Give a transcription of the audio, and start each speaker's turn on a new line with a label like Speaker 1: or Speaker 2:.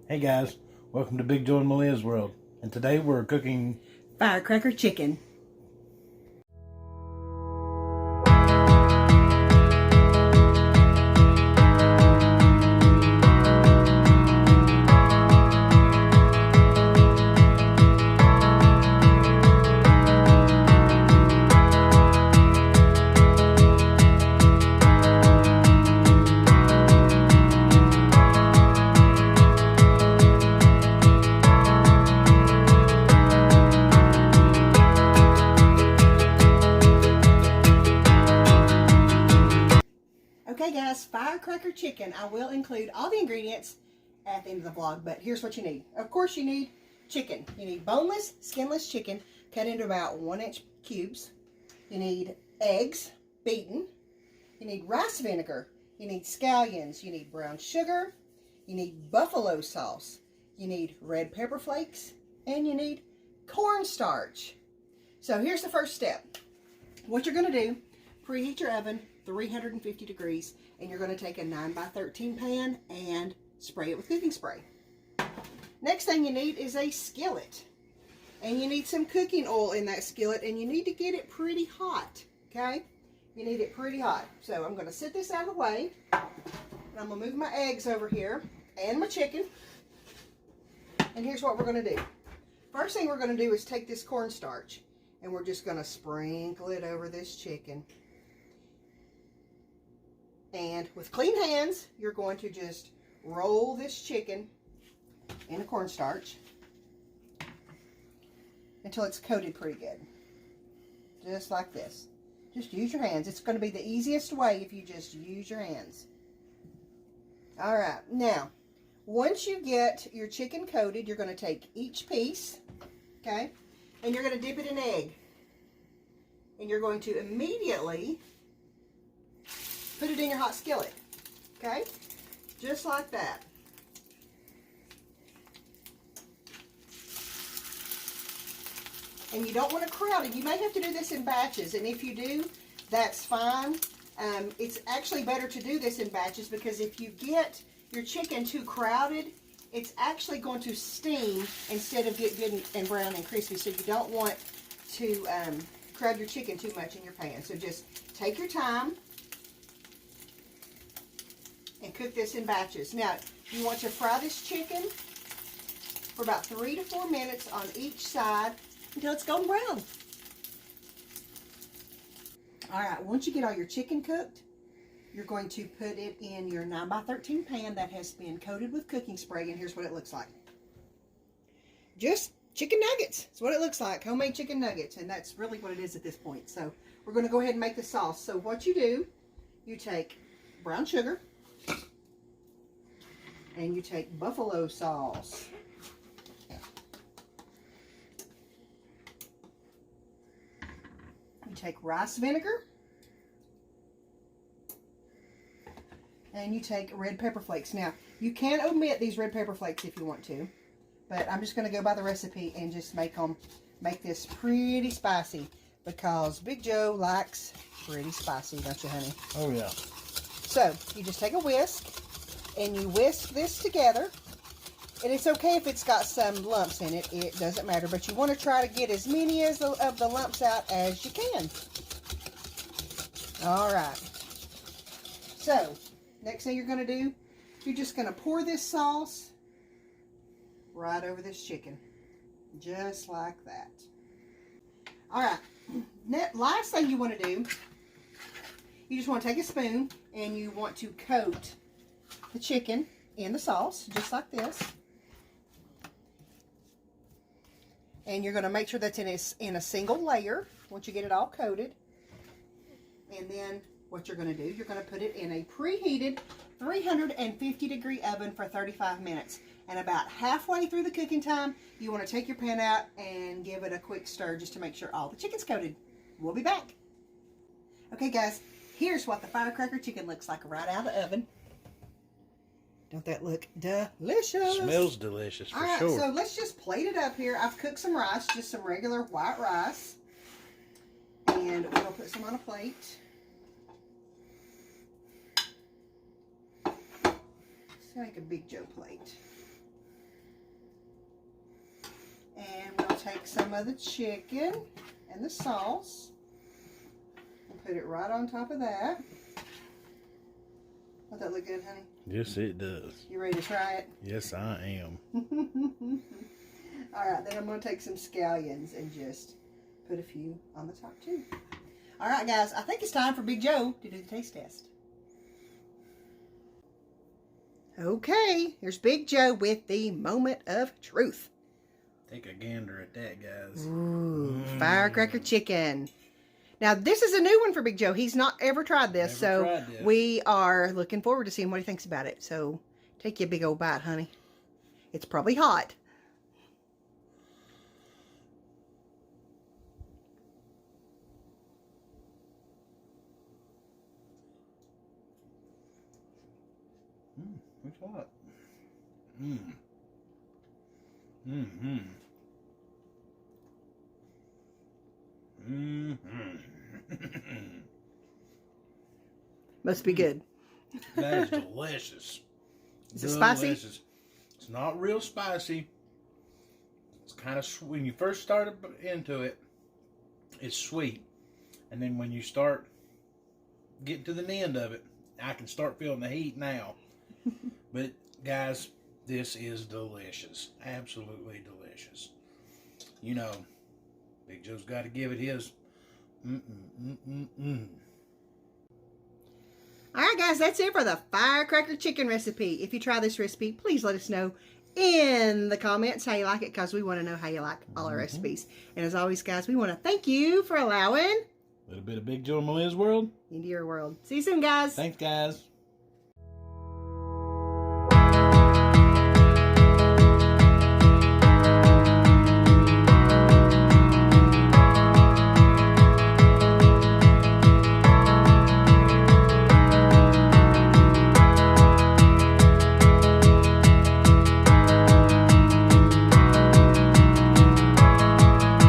Speaker 1: Hey guys, welcome to Big Joe and Malia's World. And today we're cooking
Speaker 2: Firecracker chicken. Okay guys, firecracker chicken. I will include all the ingredients at the end of the vlog, but here's what you need. Of course you need chicken. You need boneless, skinless chicken cut into about 1-inch cubes. You need eggs, beaten. You need rice vinegar. You need scallions. You need brown sugar. You need buffalo sauce. You need red pepper flakes. And you need cornstarch. So here's the first step. What you're going to do, preheat your oven 350 degrees, and you're going to take a 9x13 pan and spray it with cooking spray. Next thing you need is a skillet, and you need some cooking oil in that skillet, and you need to get it pretty hot. Okay, you need it pretty hot. So I'm going to set this out of the way, and I'm going to move my eggs over here and my chicken. And here's what we're going to do. First thing we're going to do is take this cornstarch, and we're just going to sprinkle it over this chicken. And with clean hands, you're going to just roll this chicken in the cornstarch until it's coated pretty good. Just like this. Just use your hands. It's going to be the easiest way if you just use your hands. Alright, now, once you get your chicken coated, you're going to take each piece, okay, and you're going to dip it in egg. And you're going to immediately put it in your hot skillet, okay? Just like that. And you don't want to crowd it. You may have to do this in batches, and if you do, that's fine. It's actually better to do this in batches because if you get your chicken too crowded, it's actually going to steam instead of get good and brown and crispy. So you don't want to crowd your chicken too much in your pan. So just take your time and cook this in batches. Now, you want to fry this chicken for about 3 to 4 minutes on each side until it's golden brown. Alright, once you get all your chicken cooked, you're going to put it in your 9x13 pan that has been coated with cooking spray, and here's what it looks like. Just chicken nuggets. That's what it looks like, homemade chicken nuggets, and that's really what it is at this point. So, we're going to go ahead and make the sauce. So, what you do, you take brown sugar, and you take buffalo sauce. You take rice vinegar. And you take red pepper flakes. Now, you can omit these red pepper flakes if you want to. But I'm just going to go by the recipe and just make this pretty spicy. Because Big Joe likes pretty spicy, don't you, honey?
Speaker 1: Oh yeah.
Speaker 2: So, you just take a whisk. And you whisk this together, and it's okay if it's got some lumps in it. It doesn't matter, but you want to try to get as many of the lumps out as you can. All right. So, next thing you're going to do, you're just going to pour this sauce right over this chicken, just like that. All right. Last thing you want to do, you just want to take a spoon and you want to coat the chicken in the sauce, just like this. And you're going to make sure that's in a single layer once you get it all coated. And then what you're going to do, you're going to put it in a preheated 350 degree oven for 35 minutes. And about halfway through the cooking time, you want to take your pan out and give it a quick stir just to make sure all the chicken's coated. We'll be back. Okay guys, here's what the firecracker chicken looks like right out of the oven. Don't that look delicious?
Speaker 1: Smells delicious for sure.
Speaker 2: Alright, so let's just plate it up here. I've cooked some rice, just some regular white rice. And we'll put some on a plate. Let's make a Big Joe plate. take some of the chicken and the sauce and put it right on top of that. Does that look good, honey?
Speaker 1: Yes, it does.
Speaker 2: You ready to try it?
Speaker 1: Yes, I am.
Speaker 2: All right, then I'm going to take some scallions and just put a few on the top too. All right, guys, I think it's time for Big Joe to do the taste test. Okay, here's Big Joe with the moment of truth.
Speaker 1: Take a gander at that, guys.
Speaker 2: Ooh, firecracker chicken. Now, this is a new one for Big Joe. He's not ever tried this, we are looking forward to seeing what he thinks about it. So, take you a big old bite, honey. It's probably hot.
Speaker 1: It's hot. Mm-hmm.
Speaker 2: Must be good.
Speaker 1: That is delicious.
Speaker 2: Is it spicy?
Speaker 1: It's not real spicy. It's kind of sweet. When you first start into it, it's sweet. And then when you start getting to the end of it, I can start feeling the heat now. But guys, this is delicious. Absolutely delicious. You know, Big Joe's got to give it his
Speaker 2: Alright guys, that's it for the firecracker chicken recipe. If you try this recipe, please let us know in the comments how you like it, because we want to know how you like all our recipes. And as always, guys, we want to thank you for allowing
Speaker 1: a little bit of Big Joe and Malia's world
Speaker 2: into your world. See you soon, guys.
Speaker 1: Thanks, guys.